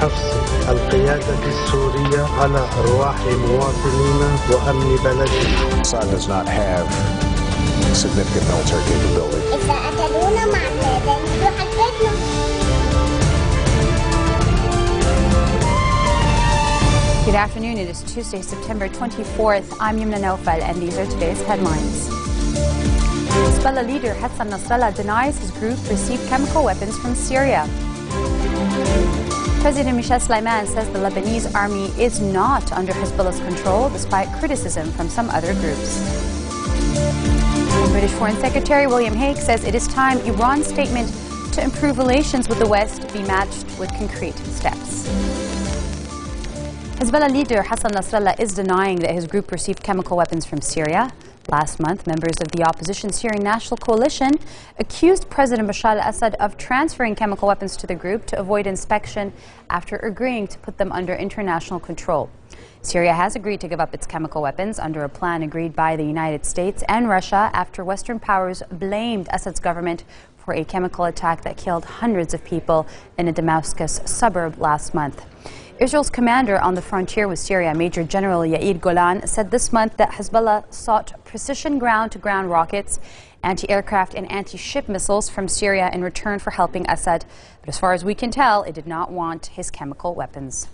حفظ القيادة السورية على أرواح مواطنينا وأمن بلدنا. Assad does not have significant military capability. إذا قتلونا مع الأذان نروح على بيتنا. Good afternoon. It is Tuesday, September 24th. I'm Yumna Naufal, and these are today's headlines. Hezbollah leader Hassan Nasrallah denies his group received chemical weapons from Syria. President Michel Sleiman says the Lebanese army is not under Hezbollah's control, despite criticism from some other groups. And British Foreign Secretary William Hague says it is time Iran's statement to improve relations with the West be matched with concrete steps. Hezbollah leader Hassan Nasrallah is denying that his group received chemical weapons from Syria. Last month, members of the opposition Syrian National Coalition accused President Bashar al-Assad of transferring chemical weapons to the group to avoid inspection after agreeing to put them under international control. Syria has agreed to give up its chemical weapons under a plan agreed by the United States and Russia after Western powers blamed Assad's government for a chemical attack that killed hundreds of people in a Damascus suburb last month. Israel's commander on the frontier with Syria, Major General Yair Golan, said this month that Hezbollah sought precision ground-to-ground rockets, anti-aircraft and anti-ship missiles from Syria in return for helping Assad. But as far as we can tell, it did not want his chemical weapons.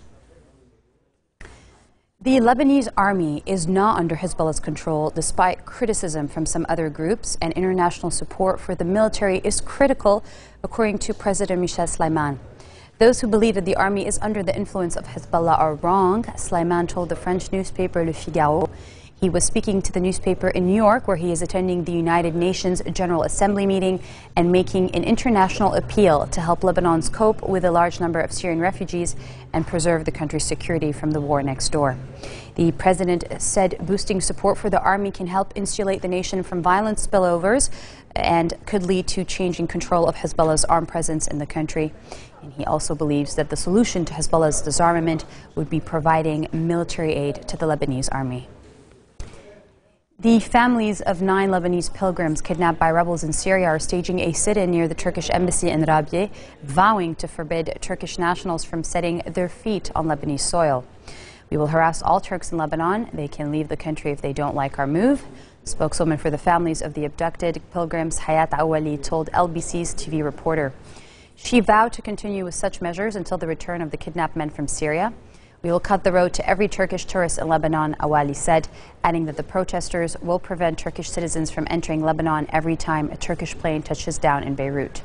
The Lebanese army is not under Hezbollah's control, despite criticism from some other groups, and international support for the military is critical, according to President Michel Sleiman. Those who believe that the army is under the influence of Hezbollah are wrong, Sleiman told the French newspaper Le Figaro. He was speaking to the newspaper in New York, where he is attending the United Nations General Assembly meeting and making an international appeal to help Lebanons cope with a large number of Syrian refugees and preserve the country's security from the war next door. The president said boosting support for the army can help insulate the nation from violent spillovers and could lead to changing control of Hezbollah's armed presence in the country. And he also believes that the solution to Hezbollah's disarmament would be providing military aid to the Lebanese army. The families of 9 Lebanese pilgrims kidnapped by rebels in Syria are staging a sit-in near the Turkish embassy in Rabie, vowing to forbid Turkish nationals from setting their feet on Lebanese soil. We will harass all Turks in Lebanon. They can leave the country if they don't like our move. Spokeswoman for the families of the abducted pilgrims, Hayat Awali, told LBC's TV reporter. She vowed to continue with such measures until the return of the kidnapped men from Syria. We will cut the road to every Turkish tourist in Lebanon, Awali said, adding that the protesters will prevent Turkish citizens from entering Lebanon every time a Turkish plane touches down in Beirut.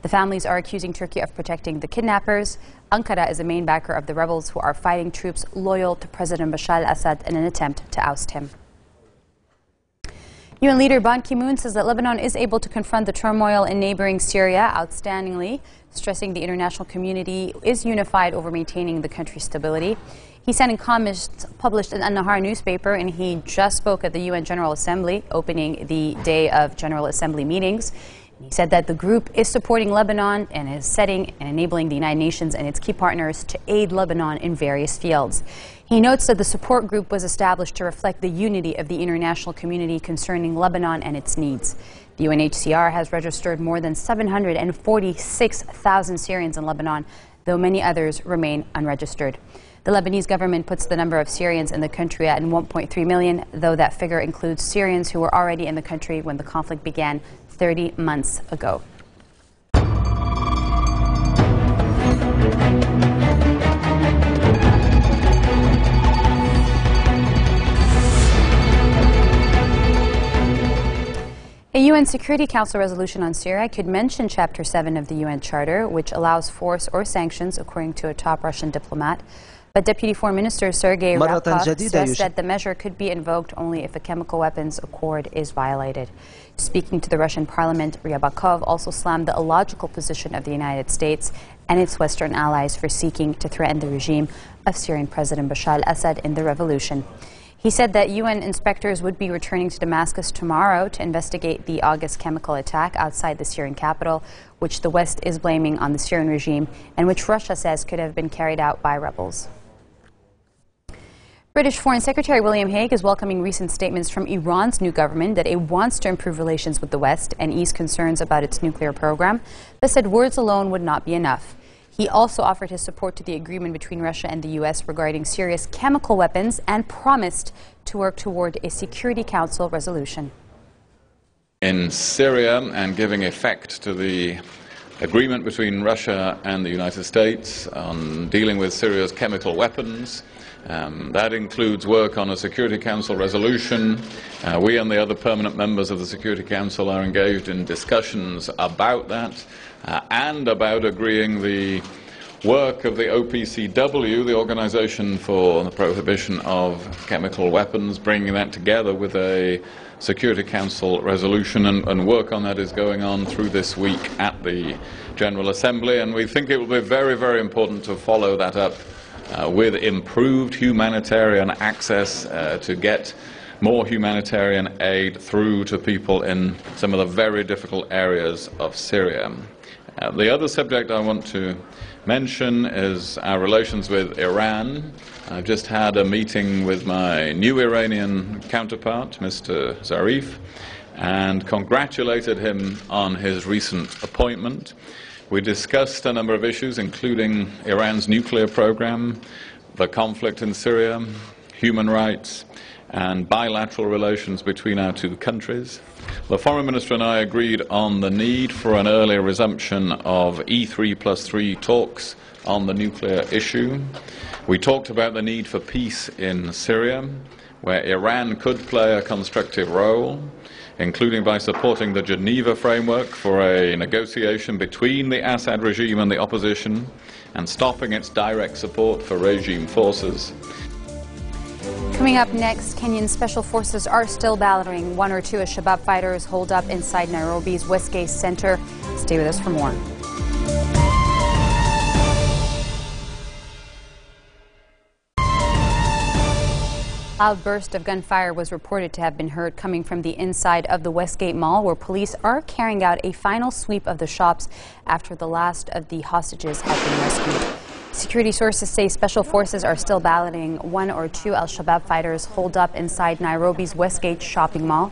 The families are accusing Turkey of protecting the kidnappers. Ankara is a main backer of the rebels who are fighting troops loyal to President Bashar al-Assad in an attempt to oust him. UN leader Ban Ki-moon says that Lebanon is able to confront the turmoil in neighboring Syria outstandingly, stressing the international community is unified over maintaining the country's stability. He said in comments published in An-Nahar newspaper, and he just spoke at the UN General Assembly, opening the day of General Assembly meetings. He said that the group is supporting Lebanon and is setting and enabling the United Nations and its key partners to aid Lebanon in various fields. He notes that the support group was established to reflect the unity of the international community concerning Lebanon and its needs. The UNHCR has registered more than 746,000 Syrians in Lebanon, though many others remain unregistered. The Lebanese government puts the number of Syrians in the country at 1.3 million, though that figure includes Syrians who were already in the country when the conflict began 30 months ago. A UN Security Council resolution on Syria could mention Chapter 7 of the UN Charter, which allows force or sanctions, according to a top Russian diplomat. But Deputy Foreign Minister Sergei Ryabkov stressed that the measure could be invoked only if a chemical weapons accord is violated. Speaking to the Russian parliament, Ryabkov also slammed the illogical position of the United States and its Western allies for seeking to threaten the regime of Syrian President Bashar al-Assad in the revolution. He said that UN inspectors would be returning to Damascus tomorrow to investigate the August chemical attack outside the Syrian capital, which the West is blaming on the Syrian regime and which Russia says could have been carried out by rebels. British Foreign Secretary William Hague is welcoming recent statements from Iran's new government that it wants to improve relations with the West and ease concerns about its nuclear program, but said words alone would not be enough. He also offered his support to the agreement between Russia and the U.S. regarding Syria's chemical weapons and promised to work toward a Security Council resolution. In Syria, and giving effect to the agreement between Russia and the United States on dealing with Syria's chemical weapons. That includes work on a Security Council resolution. We and the other permanent members of the Security Council are engaged in discussions about that and about agreeing the work of the OPCW, the Organization for the Prohibition of Chemical Weapons, bringing that together with a Security Council resolution, and work on that is going on through this week at the General Assembly, and we think it will be very, very important to follow that up with improved humanitarian access to get more humanitarian aid through to people in some of the very difficult areas of Syria. The other subject I want to mention is our relations with Iran. I've just had a meeting with my new Iranian counterpart, Mr. Zarif, and congratulated him on his recent appointment. We discussed a number of issues, including Iran's nuclear program, the conflict in Syria, human rights, and bilateral relations between our two countries. The Foreign Minister and I agreed on the need for an earlier resumption of E3+3 talks on the nuclear issue. We talked about the need for peace in Syria, where Iran could play a constructive role, including by supporting the Geneva framework for a negotiation between the Assad regime and the opposition, and stopping its direct support for regime forces. Coming up next, Kenyan special forces are still battering one or two Al-Shabaab fighters holed up inside Nairobi's Westgate Center. Stay with us for more. A loud burst of gunfire was reported to have been heard coming from the inside of the Westgate Mall, where police are carrying out a final sweep of the shops after the last of the hostages have been rescued. Security sources say special forces are still battling one or two Al-Shabaab fighters holed up inside Nairobi's Westgate shopping mall.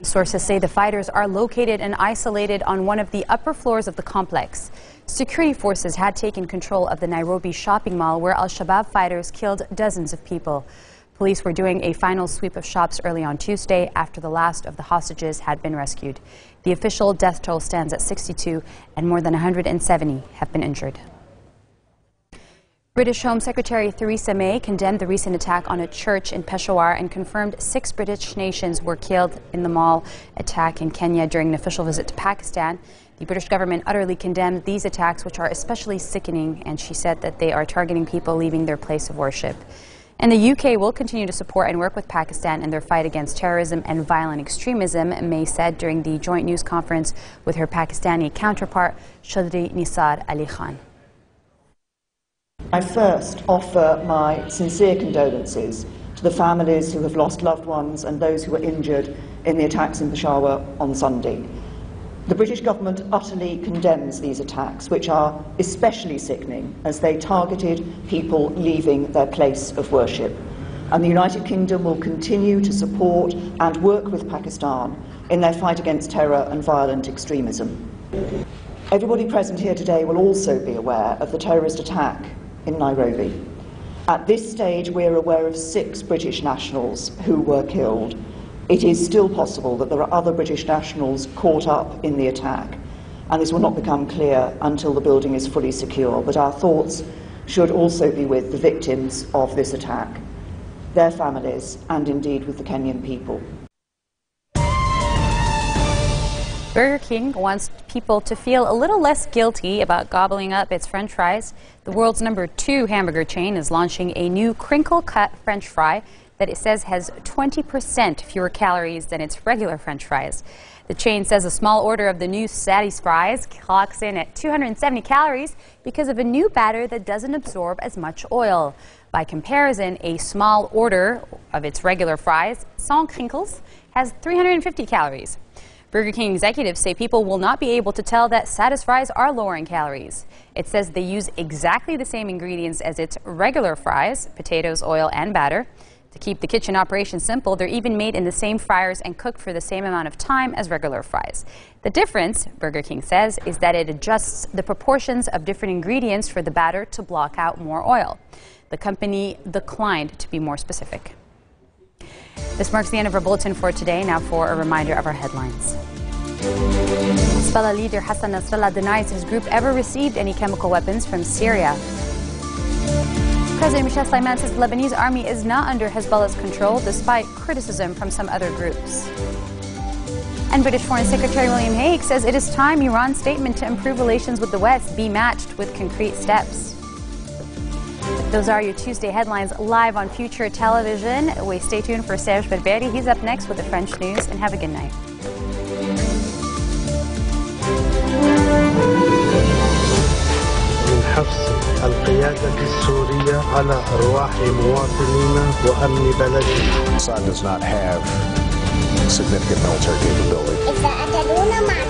Sources say the fighters are located and isolated on one of the upper floors of the complex. Security forces had taken control of the Nairobi shopping mall, where Al-Shabaab fighters killed dozens of people. Police were doing a final sweep of shops early on Tuesday after the last of the hostages had been rescued. The official death toll stands at 62, and more than 170 have been injured. British Home Secretary Theresa May condemned the recent attack on a church in Peshawar and confirmed 6 British nations were killed in the mall attack in Kenya during an official visit to Pakistan. The British government utterly condemned these attacks, which are especially sickening, and she said that they are targeting people leaving their place of worship. And the UK will continue to support and work with Pakistan in their fight against terrorism and violent extremism, May said during the joint news conference with her Pakistani counterpart, Chaudhry Nisar Ali Khan. I first offer my sincere condolences to the families who have lost loved ones and those who were injured in the attacks in Peshawar on Sunday. The British government utterly condemns these attacks, which are especially sickening as they targeted people leaving their place of worship. And the United Kingdom will continue to support and work with Pakistan in their fight against terror and violent extremism. Everybody present here today will also be aware of the terrorist attack in Nairobi. At this stage, we are aware of 6 British nationals who were killed. It is still possible that there are other British nationals caught up in the attack, and this will not become clear until the building is fully secure. But our thoughts should also be with the victims of this attack, their families, and indeed with the Kenyan people. Burger King wants people to feel a little less guilty about gobbling up its French fries. The world's #2 hamburger chain is launching a new crinkle-cut French fry that it says has 20% fewer calories than its regular French fries. The chain says a small order of the new Sadie's fries clocks in at 270 calories because of a new batter that doesn't absorb as much oil. By comparison, a small order of its regular fries, sans crinkles, has 350 calories. Burger King executives say people will not be able to tell that Sadie's fries are lower in calories. It says they use exactly the same ingredients as its regular fries, potatoes, oil, and batter. To keep the kitchen operation simple, they're even made in the same fryers and cooked for the same amount of time as regular fries. The difference, Burger King says, is that it adjusts the proportions of different ingredients for the batter to block out more oil. The company declined to be more specific. This marks the end of our bulletin for today. Now for a reminder of our headlines. Hezbollah leader Hassan Nasrallah denies his group ever received any chemical weapons from Syria. President Michel Sleiman says the Lebanese army is not under Hezbollah's control, despite criticism from some other groups. And British Foreign Secretary William Hague says it is time Iran's statement to improve relations with the West be matched with concrete steps. Those are your Tuesday headlines live on Future Television. We stay tuned for Serge Berberi. He's up next with the French news, and have a good night. من حرص القيادة السورية على أرواح مواطنينا وأمن بلدنا. Assad does not have significant military capability. إذا أتدون مع